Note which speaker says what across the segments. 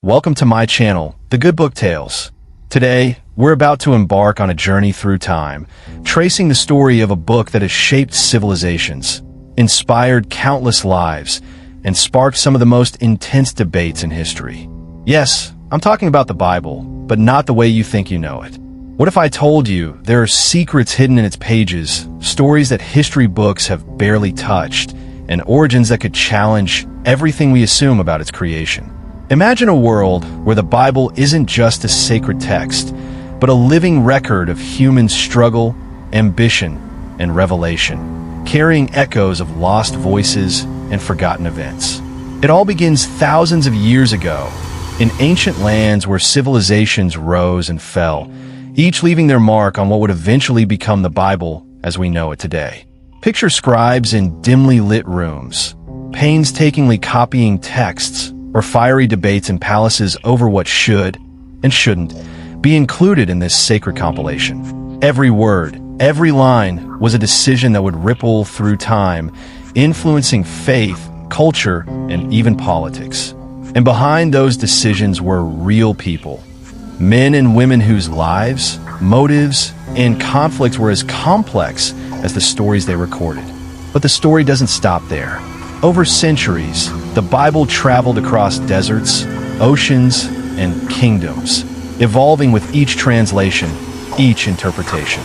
Speaker 1: Welcome to my channel, The Good Book Tales. Today, we're about to embark on a journey through time, tracing the story of a book that has shaped civilizations, inspired countless lives, and sparked some of the most intense debates in history. Yes, I'm talking about the Bible, but not the way you think you know it. What if I told you there are secrets hidden in its pages, stories that history books have barely touched, and origins that could challenge everything we assume about its creation? Imagine a world where the Bible isn't just a sacred text, but a living record of human struggle, ambition, and revelation, carrying echoes of lost voices and forgotten events. It all begins thousands of years ago, in ancient lands where civilizations rose and fell, each leaving their mark on what would eventually become the Bible as we know it today. Picture scribes in dimly lit rooms, painstakingly copying texts, or fiery debates in palaces over what should and shouldn't be included in this sacred compilation. Every word, every line was a decision that would ripple through time, influencing faith, culture, and even politics. And behind those decisions were real people, men and women whose lives, motives, and conflicts were as complex as the stories they recorded. But the story doesn't stop there. Over centuries, the Bible traveled across deserts, oceans, and kingdoms, evolving with each translation, each interpretation.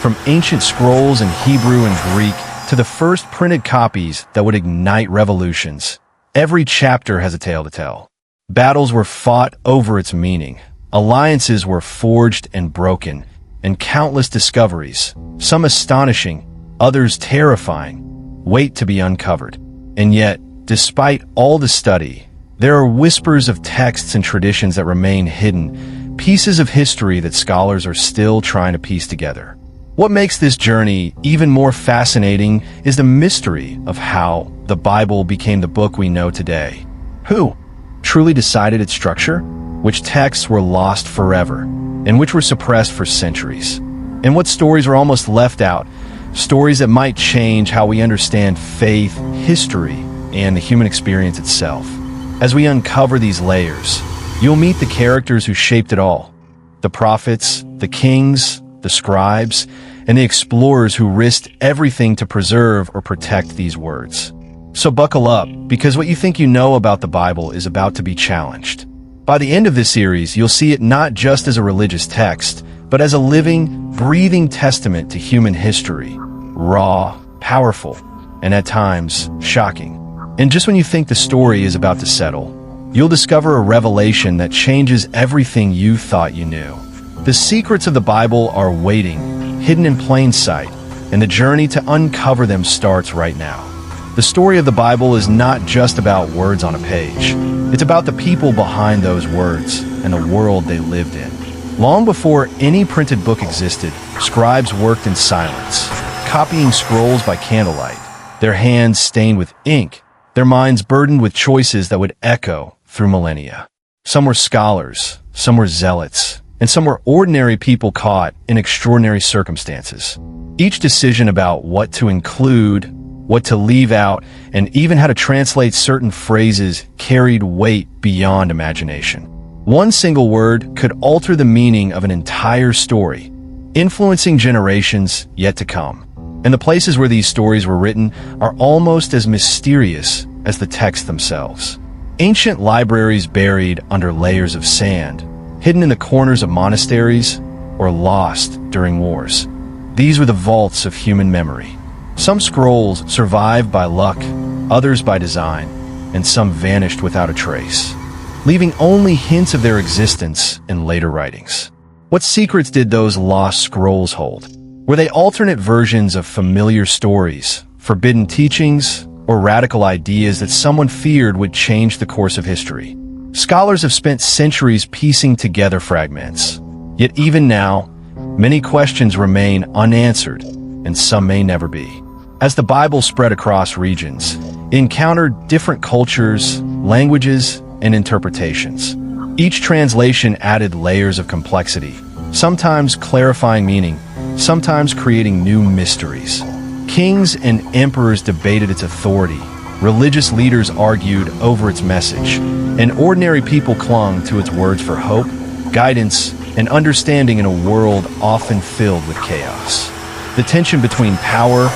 Speaker 1: From ancient scrolls in Hebrew and Greek to the first printed copies that would ignite revolutions, every chapter has a tale to tell. Battles were fought over its meaning, alliances were forged and broken, and countless discoveries, some astonishing, others terrifying, wait to be uncovered. And yet, despite all the study, there are whispers of texts and traditions that remain hidden, pieces of history that scholars are still trying to piece together. What makes this journey even more fascinating is the mystery of how the Bible became the book we know today. Who truly decided its structure? Which texts were lost forever, and which were suppressed for centuries? And what stories were almost left out? Stories that might change how we understand faith, history, and the human experience itself. As we uncover these layers, you'll meet the characters who shaped it all. The prophets, the kings, the scribes, and the explorers who risked everything to preserve or protect these words. So buckle up, because what you think you know about the Bible is about to be challenged. By the end of this series, you'll see it not just as a religious text, but as a living, breathing testament to human history. Raw, powerful, and at times, shocking. And just when you think the story is about to settle, you'll discover a revelation that changes everything you thought you knew. The secrets of the Bible are waiting, hidden in plain sight, and the journey to uncover them starts right now. The story of the Bible is not just about words on a page. It's about the people behind those words and the world they lived in. Long before any printed book existed, scribes worked in silence, copying scrolls by candlelight, their hands stained with ink, their minds burdened with choices that would echo through millennia. Some were scholars, some were zealots, and some were ordinary people caught in extraordinary circumstances. Each decision about what to include, what to leave out, and even how to translate certain phrases carried weight beyond imagination. One single word could alter the meaning of an entire story, influencing generations yet to come. And the places where these stories were written are almost as mysterious as the texts themselves. Ancient libraries buried under layers of sand, hidden in the corners of monasteries, or lost during wars. These were the vaults of human memory. Some scrolls survived by luck, others by design, and some vanished without a trace, leaving only hints of their existence in later writings. What secrets did those lost scrolls hold? Were they alternate versions of familiar stories, forbidden teachings, or radical ideas that someone feared would change the course of history? Scholars have spent centuries piecing together fragments. Yet even now, many questions remain unanswered, and some may never be. As the Bible spread across regions, it encountered different cultures, languages, and interpretations. Each translation added layers of complexity, sometimes clarifying meaning, sometimes creating new mysteries. Kings and emperors debated its authority, religious leaders argued over its message, and ordinary people clung to its words for hope, guidance, and understanding in a world often filled with chaos. The tension between power,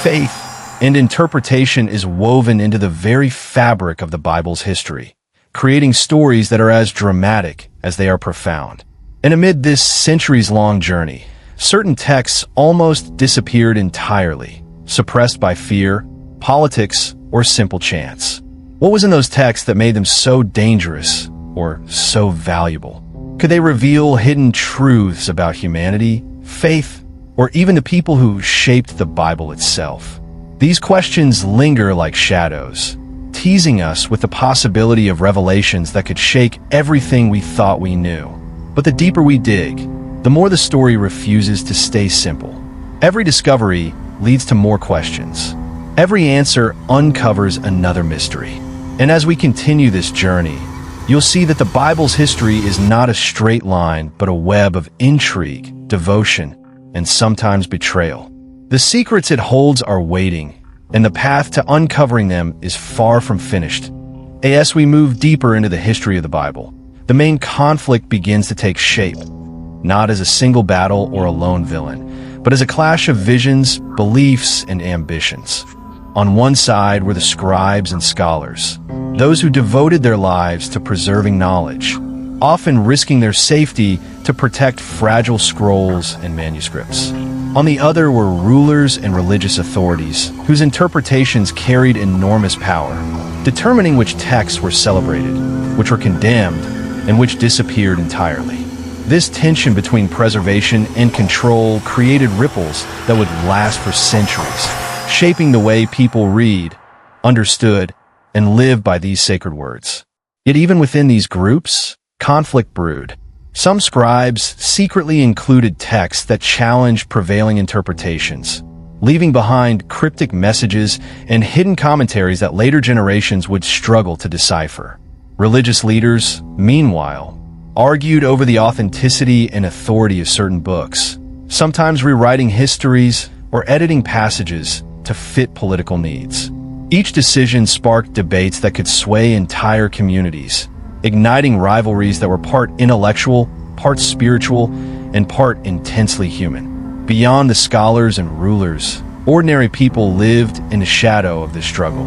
Speaker 1: faith, and interpretation is woven into the very fabric of the Bible's history, creating stories that are as dramatic as they are profound. And amid this centuries-long journey, certain texts almost disappeared entirely, suppressed by fear, politics, or simple chance. What was in those texts that made them so dangerous or so valuable? Could they reveal hidden truths about humanity, faith, or even the people who shaped the Bible itself? These questions linger like shadows, teasing us with the possibility of revelations that could shake everything we thought we knew. But the deeper we dig, the more the story refuses to stay simple. Every discovery leads to more questions. Every answer uncovers another mystery. And as we continue this journey, you'll see that the Bible's history is not a straight line, but a web of intrigue, devotion, and sometimes betrayal. The secrets it holds are waiting, and the path to uncovering them is far from finished. As we move deeper into the history of the Bible, the main conflict begins to take shape, not as a single battle or a lone villain, but as a clash of visions, beliefs, and ambitions. On one side were the scribes and scholars, those who devoted their lives to preserving knowledge, often risking their safety to protect fragile scrolls and manuscripts. On the other were rulers and religious authorities, whose interpretations carried enormous power, determining which texts were celebrated, which were condemned, and which disappeared entirely. This tension between preservation and control created ripples that would last for centuries, shaping the way people read, understood, and live by these sacred words. Yet even within these groups, conflict brewed. Some scribes secretly included texts that challenged prevailing interpretations, leaving behind cryptic messages and hidden commentaries that later generations would struggle to decipher. Religious leaders, meanwhile, argued over the authenticity and authority of certain books, sometimes rewriting histories or editing passages to fit political needs. Each decision sparked debates that could sway entire communities, igniting rivalries that were part intellectual, part spiritual, and part intensely human. Beyond the scholars and rulers, ordinary people lived in the shadow of this struggle.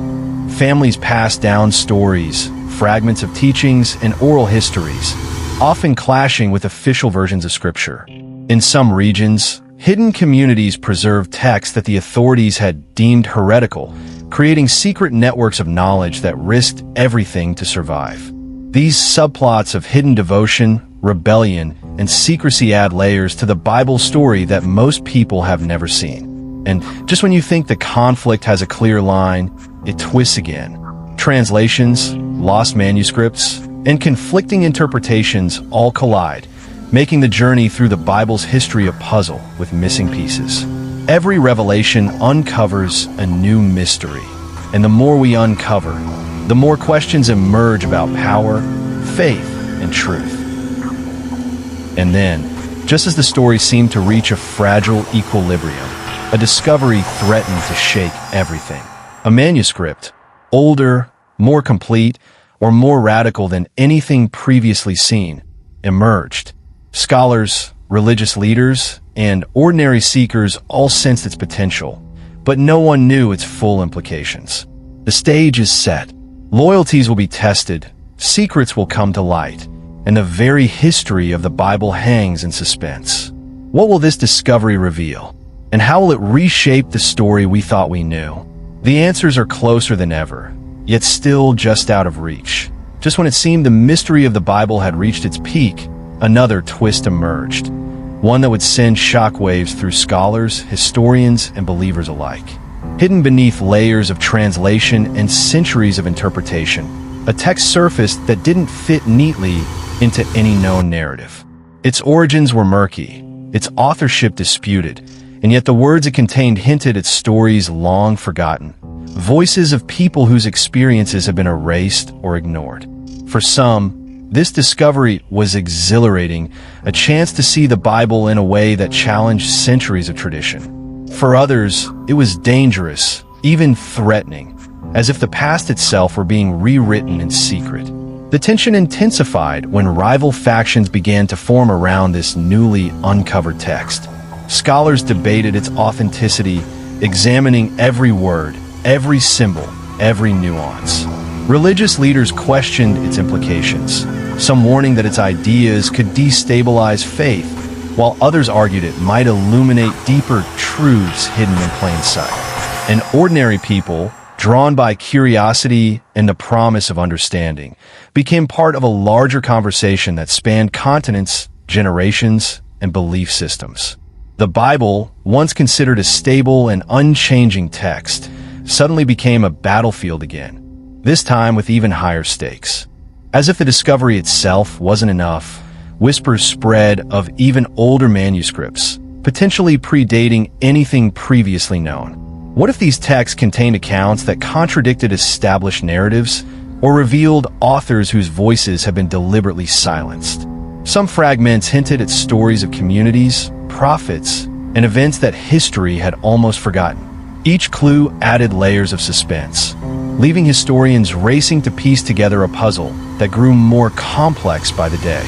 Speaker 1: Families passed down stories, fragments of teachings, and oral histories, often clashing with official versions of Scripture. In some regions, hidden communities preserved texts that the authorities had deemed heretical, creating secret networks of knowledge that risked everything to survive. These subplots of hidden devotion, rebellion, and secrecy add layers to the Bible story that most people have never seen. And just when you think the conflict has a clear line, it twists again. Translations, lost manuscripts, and conflicting interpretations all collide, making the journey through the Bible's history a puzzle with missing pieces. Every revelation uncovers a new mystery, and the more we uncover, the more questions emerge about power, faith, and truth. And then, just as the story seemed to reach a fragile equilibrium, a discovery threatened to shake everything. A manuscript, older, more complete, or more radical than anything previously seen, emerged. Scholars, religious leaders, and ordinary seekers all sensed its potential, but no one knew its full implications. The stage is set. Loyalties will be tested, secrets will come to light, and the very history of the Bible hangs in suspense. What will this discovery reveal? And how will it reshape the story we thought we knew? The answers are closer than ever, yet still just out of reach. Just when it seemed the mystery of the Bible had reached its peak, another twist emerged, one that would send shockwaves through scholars, historians, and believers alike. Hidden beneath layers of translation and centuries of interpretation, a text surfaced that didn't fit neatly into any known narrative. Its origins were murky, its authorship disputed, and yet the words it contained hinted at stories long forgotten, voices of people whose experiences have been erased or ignored. For some, this discovery was exhilarating, a chance to see the Bible in a way that challenged centuries of tradition. For others, it was dangerous, even threatening, as if the past itself were being rewritten in secret. The tension intensified when rival factions began to form around this newly uncovered text. Scholars debated its authenticity, examining every word, every symbol, every nuance. Religious leaders questioned its implications, some warning that its ideas could destabilize faith, while others argued it might illuminate deeper truths hidden in plain sight. And ordinary people, drawn by curiosity and the promise of understanding, became part of a larger conversation that spanned continents, generations, and belief systems. The Bible, once considered a stable and unchanging text, suddenly became a battlefield again, this time with even higher stakes. As if the discovery itself wasn't enough, whispers spread of even older manuscripts, potentially predating anything previously known. What if these texts contained accounts that contradicted established narratives or revealed authors whose voices have been deliberately silenced? Some fragments hinted at stories of communities, prophets, and events that history had almost forgotten. Each clue added layers of suspense, leaving historians racing to piece together a puzzle that grew more complex by the day.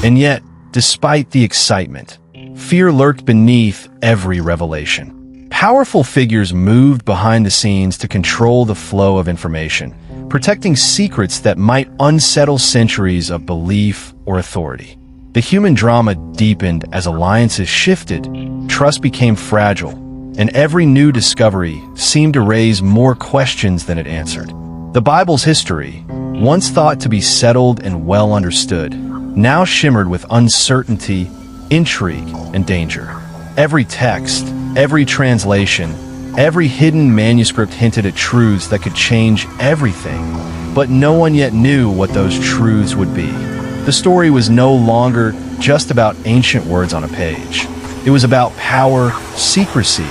Speaker 1: And yet, despite the excitement, fear lurked beneath every revelation. Powerful figures moved behind the scenes to control the flow of information, protecting secrets that might unsettle centuries of belief or authority. The human drama deepened as alliances shifted, trust became fragile, and every new discovery seemed to raise more questions than it answered. The Bible's history, once thought to be settled and well understood, now shimmered with uncertainty, intrigue, and danger. Every text, every translation, every hidden manuscript hinted at truths that could change everything, but no one yet knew what those truths would be. The story was no longer just about ancient words on a page. It was about power, secrecy,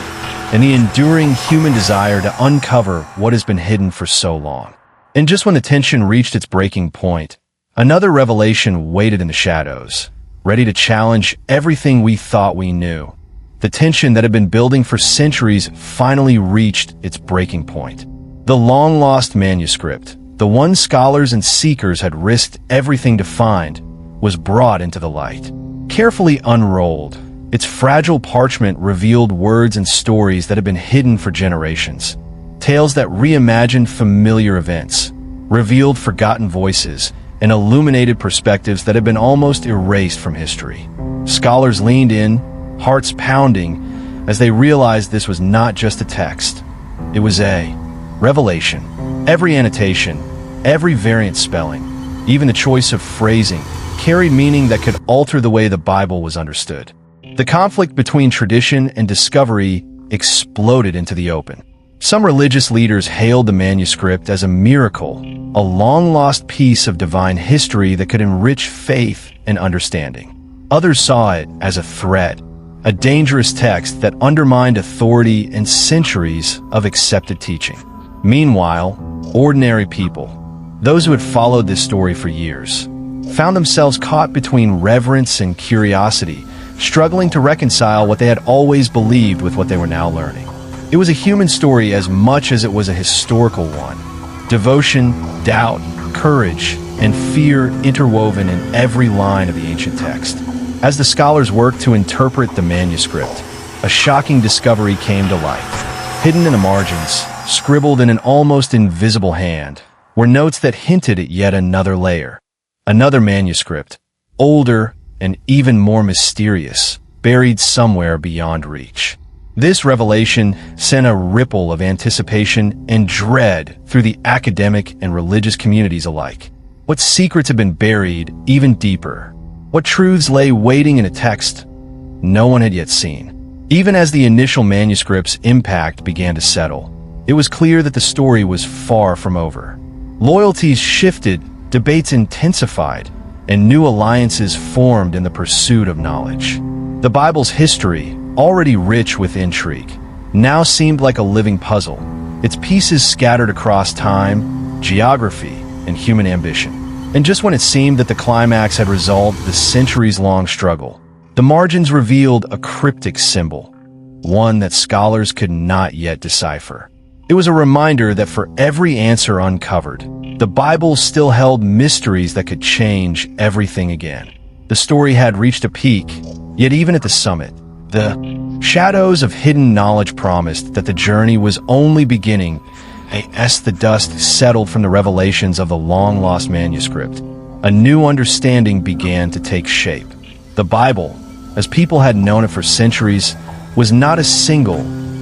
Speaker 1: and the enduring human desire to uncover what has been hidden for so long. And just when the tension reached its breaking point, another revelation waited in the shadows, ready to challenge everything we thought we knew. The tension that had been building for centuries finally reached its breaking point. The long-lost manuscript, the one scholars and seekers had risked everything to find, was brought into the light. Carefully unrolled, its fragile parchment revealed words and stories that had been hidden for generations. Tales that reimagined familiar events, revealed forgotten voices, and illuminated perspectives that had been almost erased from history. Scholars leaned in, hearts pounding, as they realized this was not just a text. It was a revelation. Every annotation, every variant spelling, even the choice of phrasing, carried meaning that could alter the way the Bible was understood. The conflict between tradition and discovery exploded into the open. Some religious leaders hailed the manuscript as a miracle, a long-lost piece of divine history that could enrich faith and understanding. Others saw it as a threat, a dangerous text that undermined authority and centuries of accepted teaching. Meanwhile, ordinary people, those who had followed this story for years, found themselves caught between reverence and curiosity, struggling to reconcile what they had always believed with what they were now learning. It was a human story as much as it was a historical one. Devotion, doubt, courage, and fear interwoven in every line of the ancient text. As the scholars worked to interpret the manuscript, a shocking discovery came to light. Hidden in the margins, scribbled in an almost invisible hand, were notes that hinted at yet another layer. Another manuscript, older and even more mysterious, buried somewhere beyond reach. This revelation sent a ripple of anticipation and dread through the academic and religious communities alike. What secrets had been buried even deeper? What truths lay waiting in a text no one had yet seen? Even as the initial manuscript's impact began to settle, it was clear that the story was far from over. Loyalties shifted, debates intensified, and new alliances formed in the pursuit of knowledge. The Bible's history, already rich with intrigue, now seemed like a living puzzle, its pieces scattered across time, geography, and human ambition. And just when it seemed that the climax had resolved the centuries-long struggle, the margins revealed a cryptic symbol, one that scholars could not yet decipher. It was a reminder that for every answer uncovered, the Bible still held mysteries that could change everything again. The story had reached a peak, yet even at the summit, the shadows of hidden knowledge promised that the journey was only beginning as the dust settled from the revelations of the long-lost manuscript. A new understanding began to take shape. The Bible, as people had known it for centuries, was not a single,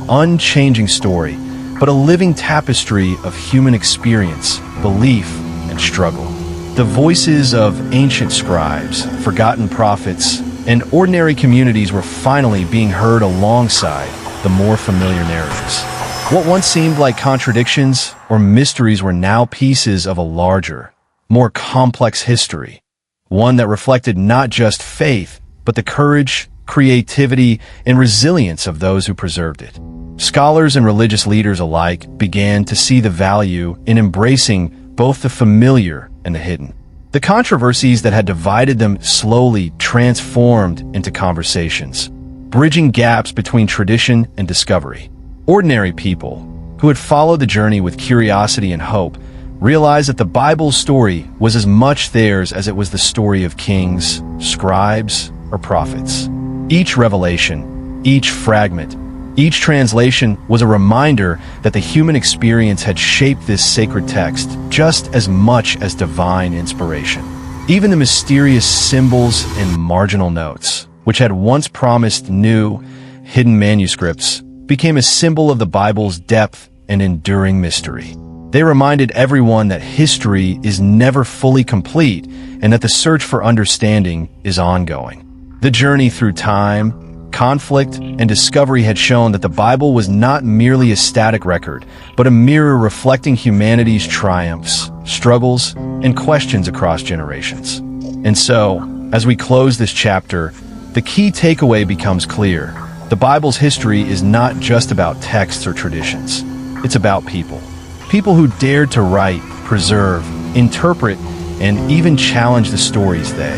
Speaker 1: unchanging story, but a living tapestry of human experience, belief, and struggle. The voices of ancient scribes, forgotten prophets, and ordinary communities were finally being heard alongside the more familiar narratives. What once seemed like contradictions or mysteries were now pieces of a larger, more complex history, one that reflected not just faith, but the courage, creativity, and resilience of those who preserved it. Scholars and religious leaders alike began to see the value in embracing both the familiar and the hidden. The controversies that had divided them slowly transformed into conversations, bridging gaps between tradition and discovery. Ordinary people, who had followed the journey with curiosity and hope, realized that the Bible's story was as much theirs as it was the story of kings, scribes, or prophets. Each revelation, each fragment, each translation was a reminder that the human experience had shaped this sacred text just as much as divine inspiration. Even the mysterious symbols and marginal notes, which had once promised new, hidden manuscripts, became a symbol of the Bible's depth and enduring mystery. They reminded everyone that history is never fully complete and that the search for understanding is ongoing. The journey through time, conflict, and discovery had shown that the Bible was not merely a static record, but a mirror reflecting humanity's triumphs, struggles, and questions across generations. And so, as we close this chapter, the key takeaway becomes clear. The Bible's history is not just about texts or traditions. It's about people. People who dared to write, preserve, interpret, and even challenge the stories they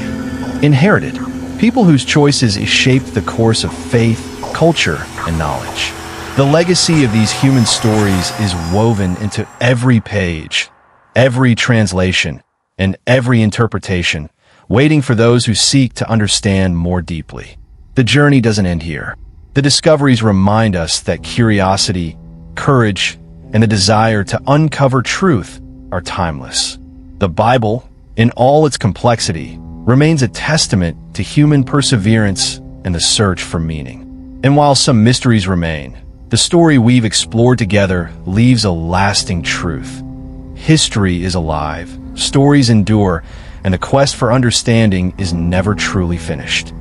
Speaker 1: inherited. People whose choices shaped the course of faith, culture, and knowledge. The legacy of these human stories is woven into every page, every translation, and every interpretation, waiting for those who seek to understand more deeply. The journey doesn't end here. The discoveries remind us that curiosity, courage, and the desire to uncover truth are timeless. The Bible, in all its complexity, remains a testament to human perseverance and the search for meaning. And while some mysteries remain, the story we've explored together leaves a lasting truth. History is alive, stories endure, and the quest for understanding is never truly finished.